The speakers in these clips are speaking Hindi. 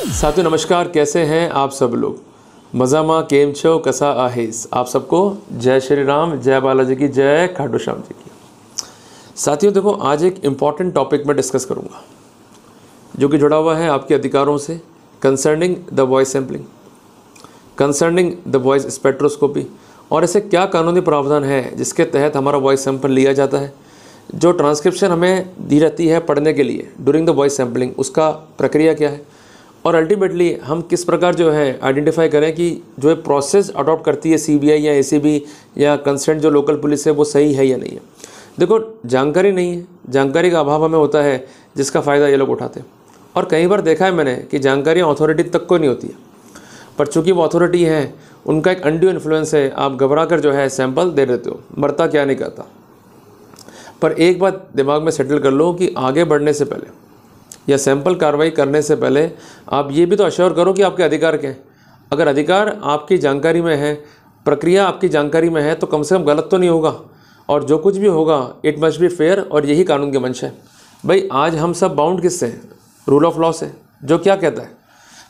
साथियों नमस्कार, कैसे हैं आप सब लोग। मजामा केम छो कसा आहेस। आप सबको जय श्री राम, जय बालाजी की, जय खाटू श्याम जी की। साथियों देखो, आज एक इम्पॉर्टेंट टॉपिक मैं डिस्कस करूंगा जो कि जुड़ा हुआ है आपके अधिकारों से, concerning the voice sampling, concerning the voice spectroscopy, और ऐसे क्या कानूनी प्रावधान है जिसके तहत हमारा वॉइस सैंपल लिया जाता है, जो ट्रांसक्रिप्शन हमें दी जाती है पढ़ने के लिए ड्यूरिंग द वॉइस सैम्पलिंग, उसका प्रक्रिया क्या है, और अल्टीमेटली हम किस प्रकार जो है आइडेंटिफाई करें कि जो है प्रोसेस अडॉप्ट करती है सीबीआई या एसीबी या कंसर्न जो लोकल पुलिस है वो सही है या नहीं है। देखो, जानकारी नहीं है, जानकारी का अभाव हमें होता है जिसका फ़ायदा ये लोग उठाते हैं। और कई बार देखा है मैंने कि जानकारियाँ अथॉरिटी तक को नहीं होती है, पर चूँकि वो अथॉरिटी है उनका एक अनड्यू इन्फ्लुएंस है, आप घबरा कर जो है सैंपल दे देते हो। मरता क्या नहीं करता। पर एक बात दिमाग में सेटल कर लो कि आगे बढ़ने से पहले या सैंपल कार्रवाई करने से पहले आप ये भी तो अश्योर करो कि आपके अधिकार क्या हैं। अगर अधिकार आपकी जानकारी में है, प्रक्रिया आपकी जानकारी में है, तो कम से कम गलत तो नहीं होगा, और जो कुछ भी होगा इट मस्ट बी फेयर, और यही कानून की मंशा है। भाई आज हम सब बाउंड किससे हैं? रूल ऑफ लॉ से, जो क्या कहता है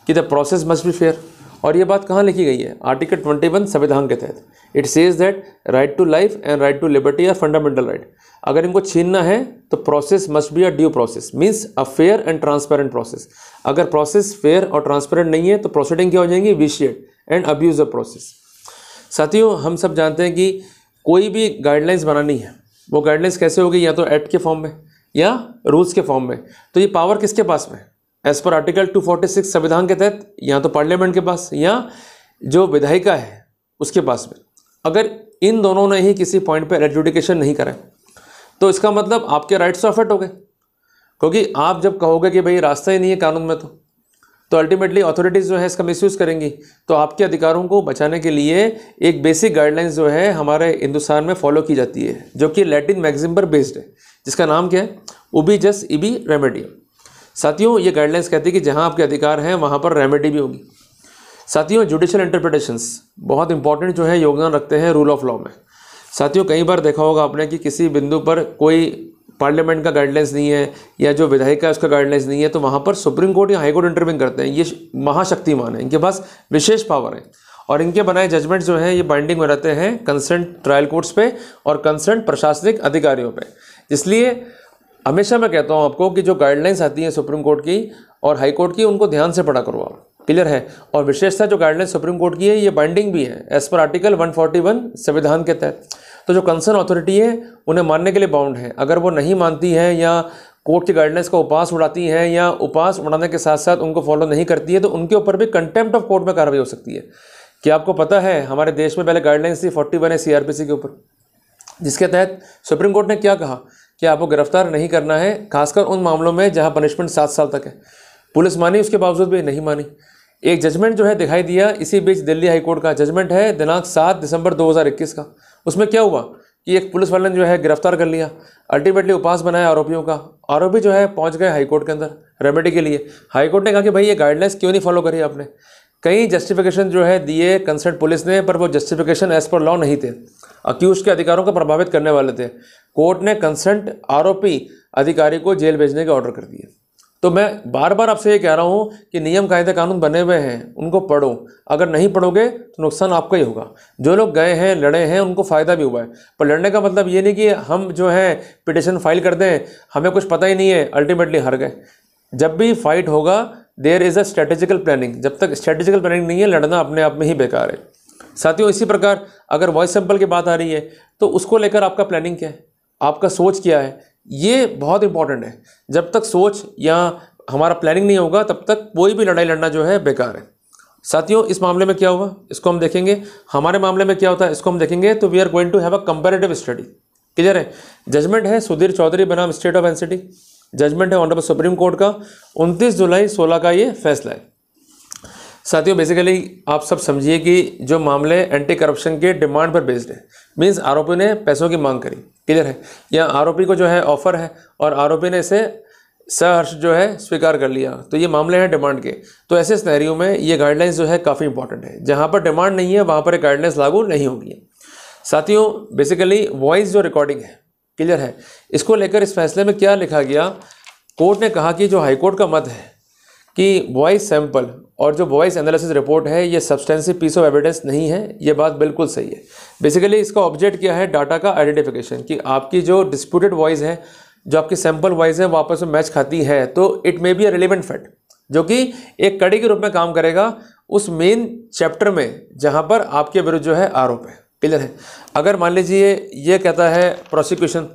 कि the process must be fair. और ये बात कहाँ लिखी गई है? आर्टिकल 21 संविधान के तहत। It says that right to life and right to liberty are fundamental right. अगर इनको छीनना है तो process must be a due process, means a fair and transparent process. अगर प्रोसेस फेयर और ट्रांसपेरेंट नहीं है तो प्रोसीडिंग क्या हो जाएंगी? Vitiate and abuse of process. साथियों, हम सब जानते हैं कि कोई भी गाइडलाइंस बनानी है, वो गाइडलाइंस कैसे होगी? या तो एक्ट के फॉर्म में या रूल्स के फॉर्म में। तो ये पावर किसके पास में? एज पर आर्टिकल 246 संविधान के तहत या तो पार्लियामेंट के पास या जो विधायिका है उसके पास में। अगर इन दोनों ने ही किसी पॉइंट पर एडजुडिकेशन नहीं करा तो इसका मतलब आपके राइट्स तो अफेक्ट हो गए, क्योंकि आप जब कहोगे कि भाई रास्ता ही नहीं है कानून में, तो अल्टीमेटली अथॉरिटीज़ जो है इसका मिसयूज़ करेंगी। तो आपके अधिकारों को बचाने के लिए एक बेसिक गाइडलाइंस जो है हमारे हिंदुस्तान में फॉलो की जाती है, जो कि लैटिन मैक्सिम पर बेस्ड है, जिसका नाम क्या है? उबी जस इबी रेमेडियम। साथियों, ये गाइडलाइंस कहती है कि जहाँ आपके अधिकार हैं वहाँ पर रेमेडी भी होगी। साथियों, जुडिशियल इंटरप्रिटेशंस बहुत इंपॉर्टेंट जो है योगदान रखते हैं रूल ऑफ लॉ में। साथियों, कई बार देखा होगा आपने कि किसी बिंदु पर कोई पार्लियामेंट का गाइडलाइंस नहीं है या जो विधायिका है उसका गाइडलाइंस नहीं है, तो वहाँ पर सुप्रीम कोर्ट या हाई कोर्ट इंटरवीन करते हैं। ये महाशक्तिमान है, इनके पास विशेष पावर है, और इनके बनाए जजमेंट जो हैं ये बाइंडिंग में रहते हैं कंसर्न ट्रायल कोर्ट्स पे और कंसर्न प्रशासनिक अधिकारियों पे। इसलिए हमेशा मैं कहता हूँ आपको कि जो गाइडलाइंस आती हैं सुप्रीम कोर्ट की और हाई कोर्ट की, उनको ध्यान से पढ़ा करो आप। क्लियर है? और विशेषता जो गाइडलाइंस सुप्रीम कोर्ट की है ये बाइंडिंग भी है एज पर आर्टिकल 141 संविधान के तहत। तो जो कंसर्न अथॉरिटी है उन्हें मानने के लिए बाउंड है। अगर वो नहीं मानती है या कोर्ट की गाइडलाइंस का उपहास उड़ाती है या उपहास उड़ाने के साथ साथ उनको फॉलो नहीं करती है, तो उनके ऊपर भी कंटेम्प्ट ऑफ कोर्ट में कार्रवाई हो सकती है। क्या आपको पता है हमारे देश में पहले गाइडलाइंस थी 41 है सीआरपीसी के ऊपर, जिसके तहत सुप्रीम कोर्ट ने क्या कहा कि आपको गिरफ्तार नहीं करना है, खासकर उन मामलों में जहां पनिशमेंट 7 साल तक है। पुलिस मानी, उसके बावजूद भी नहीं मानी। एक जजमेंट जो है दिखाई दिया इसी बीच, दिल्ली हाई कोर्ट का जजमेंट है दिनांक 7 दिसंबर 2021 का। उसमें क्या हुआ कि एक पुलिस वाले ने जो है गिरफ्तार कर लिया, अल्टीमेटली उपहास बनाया आरोपियों का। आरोपी जो है पहुंच गए हाई कोर्ट के अंदर रेमेडी के लिए। हाई कोर्ट ने कहा कि भाई ये गाइडलाइंस क्यों नहीं फॉलो करी आपने? कई जस्टिफिकेशन जो है दिए कंसर्न पुलिस ने, पर वो जस्टिफिकेशन एज पर लॉ नहीं थे, अक्यूज के अधिकारों को प्रभावित करने वाले थे। कोर्ट ने कंसर्न आरोपी अधिकारी को जेल भेजने के ऑर्डर कर दिए। तो मैं बार बार आपसे ये कह रहा हूँ कि नियम कायदे कानून बने हुए हैं, उनको पढ़ो। अगर नहीं पढ़ोगे तो नुकसान आपका ही होगा। जो लोग गए हैं, लड़े हैं, उनको फ़ायदा भी हुआ है। पर लड़ने का मतलब ये नहीं कि हम जो है पिटिशन फाइल कर दें, हमें कुछ पता ही नहीं है, अल्टीमेटली हार गए। जब भी फाइट होगा there is a strategical planning. जब तक स्ट्रेटेजिकल प्लानिंग नहीं है, लड़ना अपने आप में ही बेकार है। साथियों, इसी प्रकार अगर वॉइस सैंपल की बात आ रही है तो उसको लेकर आपका प्लानिंग क्या है, आपका सोच क्या है, ये बहुत इंपॉर्टेंट है। जब तक सोच या हमारा प्लानिंग नहीं होगा तब तक कोई भी लड़ाई लड़ना जो है बेकार है। साथियों, इस मामले में क्या हुआ इसको हम देखेंगे, हमारे मामले में क्या होता है इसको हम देखेंगे। तो we are going to have a comparative study. Clear है? जजमेंट है सुधीर चौधरी बनाम स्टेट ऑफ एनसीटी। जजमेंट है ऑनरेबल सुप्रीम कोर्ट का 29 जुलाई 16 का ये फैसला है। साथियों, बेसिकली आप सब समझिए कि जो मामले एंटी करप्शन के डिमांड पर बेस्ड है, मीन्स आरोपी ने पैसों की मांग करी। क्लियर है? या आरोपी को जो है ऑफर है और आरोपी ने इसे सहर्ष जो है स्वीकार कर लिया, तो ये मामले हैं डिमांड के। तो ऐसे सिनेरियो में ये गाइडलाइंस जो है काफ़ी इंपॉर्टेंट है। जहाँ पर डिमांड नहीं है वहाँ पर गाइडलाइंस लागू नहीं होगी। साथियों, बेसिकली वॉइस जो रिकॉर्डिंग है, क्लियर है, इसको लेकर इस फैसले में क्या लिखा गया? कोर्ट ने कहा कि जो हाईकोर्ट का मत है कि वॉइस सैंपल और जो वॉइस एनालिसिस रिपोर्ट है ये सब्सटेंसिव पीस ऑफ एविडेंस नहीं है, ये बात बिल्कुल सही है। बेसिकली इसका ऑब्जेक्ट क्या है, डाटा का आइडेंटिफिकेशन, कि आपकी जो डिस्प्यूटेड वॉइस है, जो आपकी सैंपल वॉइस है वो आपस में मैच खाती है, तो it may be a relevant fact, जो कि एक कड़ी के रूप में काम करेगा उस मेन चैप्टर में जहां पर आपके विरुद्ध जो है आरोप है। क्लियर है। अगर मान लीजिए ये कहता है प्रोसिक्यूशन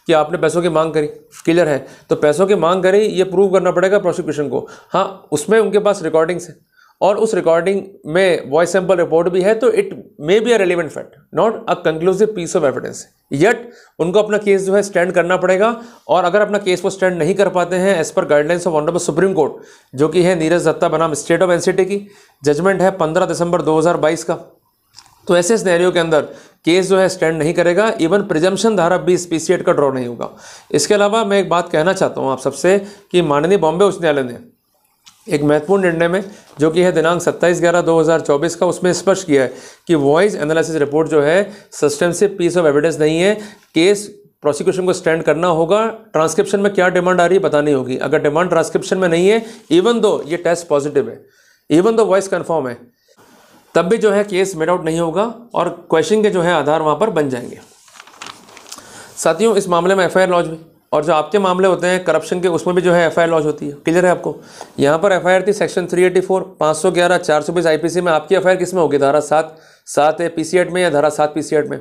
कि आपने पैसों की मांग करी, क्लियर है, तो पैसों की मांग करी ये प्रूव करना पड़ेगा प्रोसिक्यूशन को। हाँ, उसमें उनके पास रिकॉर्डिंग्स है और उस रिकॉर्डिंग में वॉइस सैंपल रिपोर्ट भी है, तो it may be a relevant fact, not a conclusive piece of evidence. Yet उनको अपना केस जो है स्टैंड करना पड़ेगा, और अगर अपना केस वो स्टैंड नहीं कर पाते हैं as per guidelines of honourable supreme court, जो कि है नीरज दत्ता बनाम स्टेट ऑफ एनसीटी की, जजमेंट है 15 दिसंबर 2022 का, तो ऐसे सिनेरियो के अंदर केस जो है स्टैंड नहीं करेगा, इवन प्रिजम्पशन धारा 20 पीसी8 का ड्रॉ नहीं होगा। इसके अलावा मैं एक बात कहना चाहता हूँ आप सबसे कि माननीय बॉम्बे उच्च न्यायालय ने एक महत्वपूर्ण निर्णय में, जो कि है दिनांक 27/11/2024 का, उसमें स्पष्ट किया है कि वॉइस एनालिसिस रिपोर्ट जो है सब्सटेंसिव पीस ऑफ एविडेंस नहीं है, केस प्रोसिक्यूशन को स्टैंड करना होगा। ट्रांसक्रिप्शन में क्या डिमांड आ रही है बतानी होगी। अगर डिमांड ट्रांसक्रिप्शन में नहीं है, इवन दो ये टेस्ट पॉजिटिव है, इवन दो वॉइस कन्फर्म है, तब भी जो है केस मेड आउट नहीं होगा और क्वेश्चन के जो है आधार वहाँ पर बन जाएंगे। साथियों, इस मामले में एफआईआर लॉन्च हुई, और जो आपके मामले होते हैं करप्शन के, उसमें भी जो है एफआईआर लॉन्च होती है। क्लियर है आपको। यहाँ पर एफआईआर थी सेक्शन 384, 511, 420 आईपीसी में। आपकी एफआईआर किस में होगी, धारा 7 है पीसी8 में या धारा 7 पीसी8 में।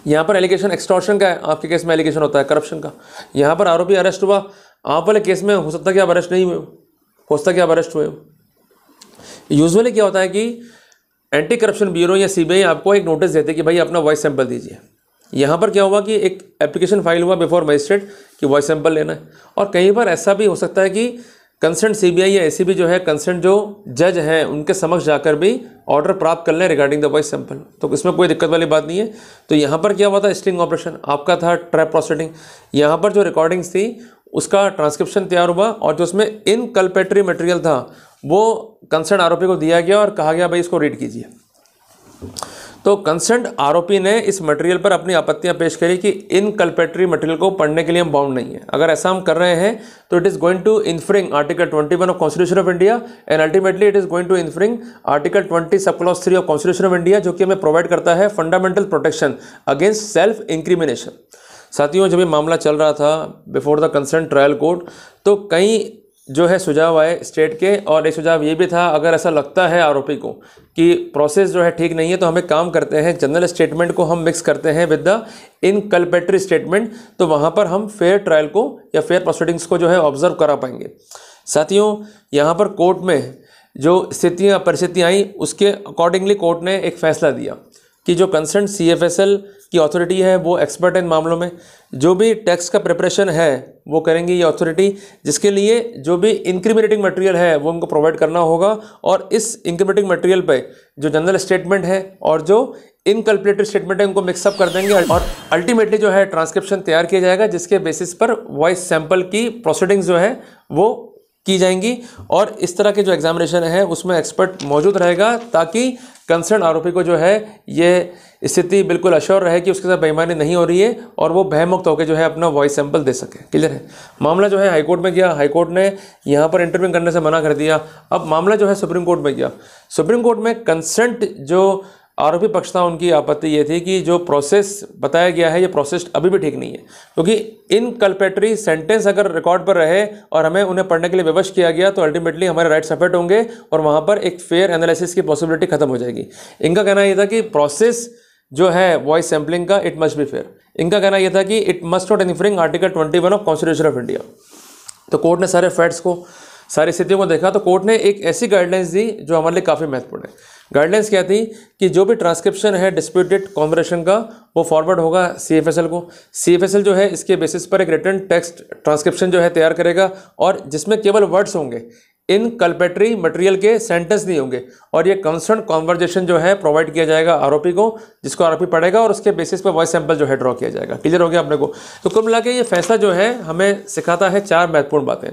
यहाँ पर एलिगेशन एक्सटॉर्शन का है, आपके केस में एलिगेशन होता है करप्शन का। यहाँ पर आरोपी अरेस्ट हुआ, आप वाले केस में हो सकता है कि आप अरेस्ट नहीं हुए हो सकता है कि आप अरेस्ट हुए हो। यूजुअली क्या होता है कि एंटी करप्शन ब्यूरो या सीबीआई आपको एक नोटिस देते हैं कि भाई अपना वॉइस सैंपल दीजिए। यहाँ पर क्या हुआ कि एक एप्लीकेशन फाइल हुआ बिफोर मजिस्ट्रेट कि वॉइस सैंपल लेना है, और कई बार ऐसा भी हो सकता है कि कंसर्न सीबीआई या एसीबी जो है, कंसर्न जो जज हैं उनके समक्ष जाकर भी ऑर्डर प्राप्त कर लें रिगार्डिंग द वॉइस सैंपल, तो इसमें कोई दिक्कत वाली बात नहीं है। तो यहाँ पर क्या हुआ था, स्टिंग ऑपरेशन आपका था, ट्रैप प्रोसीडिंग। यहाँ पर जो रिकॉर्डिंग्स थी उसका ट्रांसक्रिप्शन तैयार हुआ, और जो उसमें इनकल्पेटरी मटेरियल था वो कंसर्न आरोपी को दिया गया और कहा गया भाई इसको रीड कीजिए। तो कंसर्न आरोपी ने इस मटेरियल पर अपनी आपत्तियां पेश करी कि इनकल्पेटरी मटेरियल को पढ़ने के लिए हम बाउंड नहीं है। अगर ऐसा हम कर रहे हैं तो it is going to infringe article 21 of constitution of India, and ultimately it is going to infringe article 20 sub clause 3 of constitution of India, जो कि हमें प्रोवाइड करता है fundamental protection against self incrimination. साथियों, जब ये मामला चल रहा था before the concern trial court, तो कई जो है सुझाव आए स्टेट के, और एक सुझाव ये भी था अगर ऐसा लगता है आरोपी को कि प्रोसेस जो है ठीक नहीं है, तो हमें काम करते हैं जनरल स्टेटमेंट को हम मिक्स करते हैं विद द इनकल्पेटरी स्टेटमेंट, तो वहाँ पर हम फेयर ट्रायल को या फेयर प्रोसीडिंग्स को जो है ऑब्जर्व करा पाएंगे। साथियों, यहाँ पर कोर्ट में जो स्थितियाँ परिस्थितियाँ आई उसके अकॉर्डिंगली कोर्ट ने एक फैसला दिया कि जो कंसर्न CFSL की अथॉरिटी है वो एक्सपर्ट है इन मामलों में, जो भी टेक्स्ट का प्रिपरेशन है वो करेंगी ये अथॉरिटी, जिसके लिए जो भी इंक्रिमिनेटिंग मटेरियल है वो उनको प्रोवाइड करना होगा, और इस इंक्रिमिनेटिंग मटेरियल पे जो जनरल स्टेटमेंट है और जो इनकल्पेटरी स्टेटमेंट है उनको मिक्सअप कर देंगे, और अल्टीमेटली जो है ट्रांसक्रिप्शन तैयार किया जाएगा, जिसके बेसिस पर वॉइस सैंपल की प्रोसीडिंग्स जो है वो की जाएंगी। और इस तरह के जो एग्जामिनेशन है उसमें एक्सपर्ट मौजूद रहेगा, ताकि कंसर्न आरोपी को जो है ये स्थिति बिल्कुल अश्योर रहे कि उसके साथ बेईमानी नहीं हो रही है, और वो भयमुक्त होकर जो है अपना वॉइस सैंपल दे सके। क्लियर है। मामला जो है हाईकोर्ट में गया, हाईकोर्ट ने यहाँ पर इंटरव्यू करने से मना कर दिया। अब मामला जो है सुप्रीम कोर्ट में गया। सुप्रीम कोर्ट में कंसेंट जो आरोपी पक्ष था उनकी आपत्ति ये थी कि जो प्रोसेस बताया गया है ये प्रोसेस अभी भी ठीक नहीं है, क्योंकि इनकल्पेटरी सेंटेंस अगर रिकॉर्ड पर रहे और हमें उन्हें पढ़ने के लिए विवश किया गया तो अल्टीमेटली हमारे राइट्स अफेक्ट होंगे और वहाँ पर एक फेयर एनालिसिस की पॉसिबिलिटी खत्म हो जाएगी। इनका कहना ये था कि प्रोसेस जो है वॉइस सैम्पलिंग का इट मस्ट बी फेयर। इनका कहना यह था कि it must not infringe article 21 of constitution of India. तो कोर्ट ने सारे फैक्ट्स को, सारी स्थितियों को देखा, तो कोर्ट ने एक ऐसी गाइडलाइंस दी जो हमारे लिए काफ़ी महत्वपूर्ण है। गाइडलाइंस क्या थी कि जो भी ट्रांसक्रिप्शन है डिस्प्यूटेड कॉन्वर्सेशन का वो फॉरवर्ड होगा CFSL को। CFSL जो है इसके बेसिस पर एक रिटन टेक्स्ट ट्रांसक्रिप्शन जो है तैयार करेगा, और जिसमें केवल वर्ड्स होंगे, इनकल्पेटरी मटेरियल के सेंटेंस नहीं होंगे, और ये कंसर्न कॉन्वर्जेशन जो है प्रोवाइड किया जाएगा आरोपी को, जिसको आरोपी पढ़ेगा, और उसके बेसिस पर वॉइस सैंपल जो है ड्रॉ किया जाएगा। क्लियर हो गया अपने को। तो कुल मिला के ये फैसला जो है हमें सिखाता है चार महत्वपूर्ण बातें।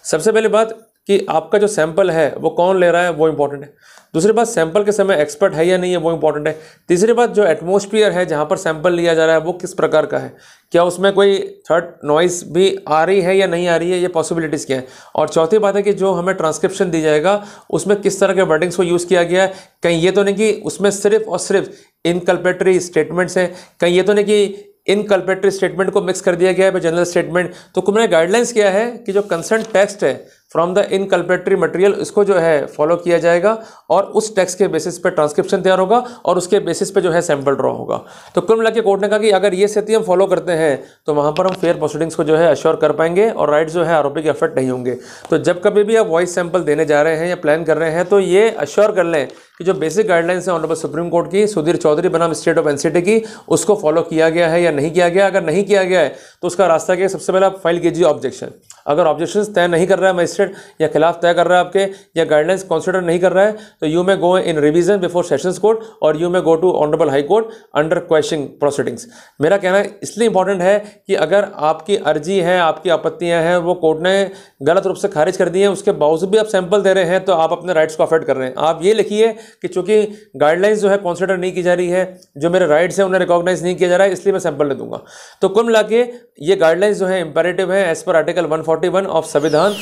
सबसे पहली बात, कि आपका जो सैंपल है वो कौन ले रहा है, वो इंपॉर्टेंट है। दूसरी बात, सैंपल के समय एक्सपर्ट है या नहीं है, वो इंपॉर्टेंट है। तीसरी बात, जो एटमॉस्फेयर है जहाँ पर सैंपल लिया जा रहा है वो किस प्रकार का है, क्या उसमें कोई थर्ड नॉइस भी आ रही है या नहीं आ रही है, ये पॉसिबिलिटीज़ क्या है। और चौथी बात है कि जो हमें ट्रांसक्रिप्शन दी जाएगा उसमें किस तरह के वर्डिंग्स को यूज़ किया गया है। कहीं ये तो नहीं कि उसमें सिर्फ और सिर्फ इनकल्पेटरी स्टेटमेंट्स हैं, कहीं ये तो नहीं कि इनकल्पेटरी स्टेटमेंट को मिक्स कर दिया गया है जनरल स्टेटमेंट। तो कुछ गाइडलाइंस क्या है कि जो कंसर्न टेक्स्ट है फ्रॉम द इनकल्पेटरी मटेरियल, इसको जो है फॉलो किया जाएगा और उस टेक्स्ट के बेसिस पे ट्रांसक्रिप्शन तैयार होगा और उसके बेसिस पे जो है सैंपल ड्रॉ होगा। तो कुल मिला के कोर्ट ने कहा कि अगर ये स्थिति हम फॉलो करते हैं तो वहाँ पर हम फेयर प्रोसीडिंग्स को जो है अश्योर कर पाएंगे और राइट जो है आरोपी के अफेक्ट नहीं होंगे। तो जब कभी भी आप वॉइस सैंपल देने जा रहे हैं या प्लान कर रहे हैं तो ये अश्योर कर लें कि जो बेसिक गाइडलाइंस है ऑनरेबल सुप्रीम कोर्ट की, सुधीर चौधरी बनाम स्टेट ऑफ एनसीटी की, उसको फॉलो किया गया है या नहीं किया गया। अगर नहीं किया गया है तो उसका रास्ता क्या है, सबसे पहले आप फाइल कीजिए ऑब्जेक्शन। अगर ऑब्जेक्शन तय नहीं कर रहा है मजिस्ट्रेट या खिलाफ तय कर रहा है आपके, या गाइडलाइंस कंसीडर नहीं कर रहा है, तो you may go in revision before sessions court और you may go to honourable high court under questioning proceedings. मेरा कहना है इसलिए इंपॉर्टेंट है कि अगर आपकी अर्जी है, आपकी आपत्तियां हैं, वो कोर्ट ने गलत रूप से खारिज कर दी है, उसके बावजूद भी आप सैंपल दे रहे हैं तो आप अपने राइट्स को अफेक्ट कर रहे हैं। आप ये लिखिए कि चूंकि गाइडलाइंस जो है कंसीडर नहीं की जा रही है, जो मेरे राइट्स हैं उन्हें रिकॉग्नाइज नहीं किया जा रहा है, इसलिए मैं सैंपल नहीं दूंगा। तो कुल मिला के ये गाइडलाइंस जो है इंपेरेटिव है एज पर आर्टिकल 141 ऑफ संविधान।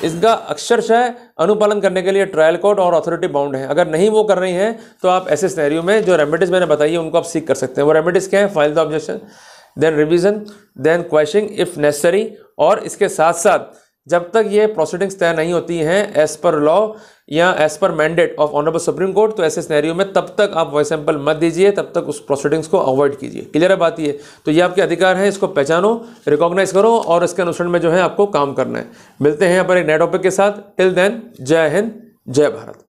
इसका अक्षरशः अनुपालन करने के लिए ट्रायल कोर्ट और अथॉरिटी बाउंड है। अगर नहीं वो कर रही हैं तो आप ऐसे सिनेरियो में जो रेमेडीज मैंने बताई है उनको आप सीख कर सकते हैं। वो रेमेडीज क्या है, file the objection, then revision, then questioning if necessary, और इसके साथ साथ जब तक ये प्रोसीडिंग्स तय नहीं होती हैं एज पर लॉ या as per mandate of honourable supreme court, तो ऐसे सिनेरियो में तब तक आप वॉइस सैंपल मत दीजिए, तब तक उस प्रोसीडिंग्स को अवॉइड कीजिए। क्लियर है बात ये? तो ये आपके अधिकार हैं, इसको पहचानो, रिकॉग्नाइज करो और इसके अनुसरण में जो है आपको काम करना है। मिलते हैं यहाँ पर एक नए टॉपिक के साथ। टिल देन, जय हिंद, जय भारत।